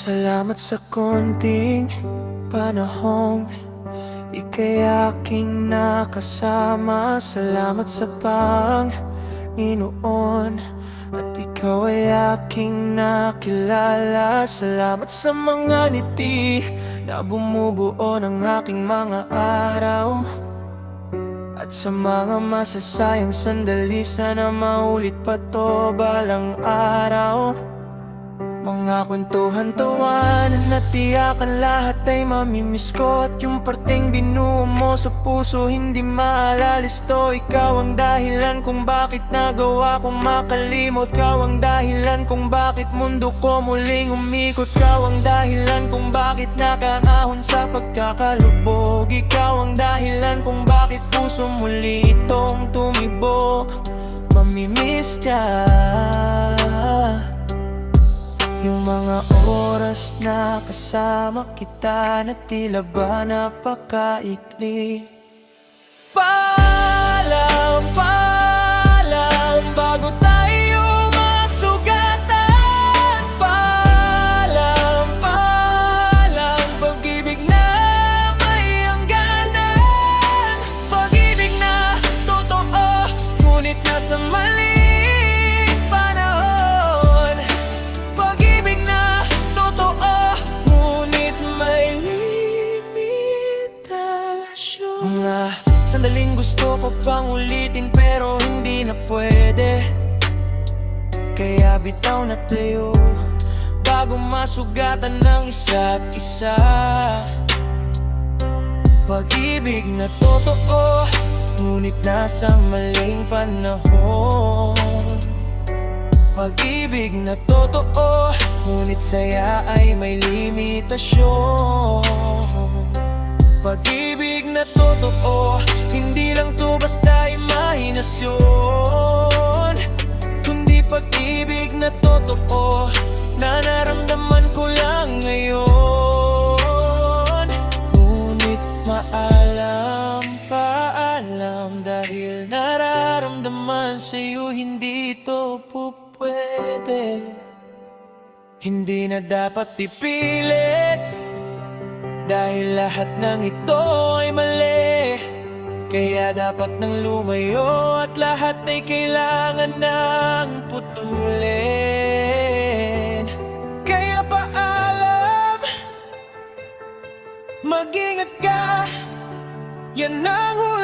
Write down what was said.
Salamat sa konting panahong ika'y aking nakasama. Salamat sa Panginoon at ikaw ay aking nakilala. Salamat sa mga ngiti na bumubuo ng aking mga araw, at sa mga masasayang sandali, sana maulit pa to balang araw. Mga kwentuhan, tawanan at tiyakan, lahat ay mamimiss ko. At yung parteng binuo mo sa puso, hindi maalalis to. Ikaw ang dahilan kung bakit nagawa kong makalimot. Ikaw ang dahilan kung bakit mundo ko muling umikot. Ikaw ang dahilan kung bakit nakaahon sa pagkakalubog. Ikaw ang dahilan kung bakit puso muli itong tumibok. Mamimiss ka. Yung mga oras na kasama kita na tila ba napakaikli. Paalam, paalam, bago tayo masugatan. Paalam, paalam, pag-ibig na may hangganan. Pag-ibig na totoo, ngunit nasa mali. Sandaling gusto ko pang ulitin pero hindi na pwede, kaya bitaw na tayo bago masugatan ng isa't isa. Pag-ibig na totoo, ngunit nasa maling panahon. Pag-ibig na totoo, ngunit saya ay may limitasyon. Pag-ibig na totoo, hindi lang to basta imahinasyon, kundi pag-ibig na totoo na naramdaman ko lang ngayon. Ngunit maalam, paalam, dahil nararamdaman sa'yo hindi ito pupwede. Hindi na dapat ipilit, dahil lahat ng ito ay mali. Kaya dapat nang lumayo at lahat ay kailangan ng putulin. Kaya paalam, mag-ingat ka, yan ang huli.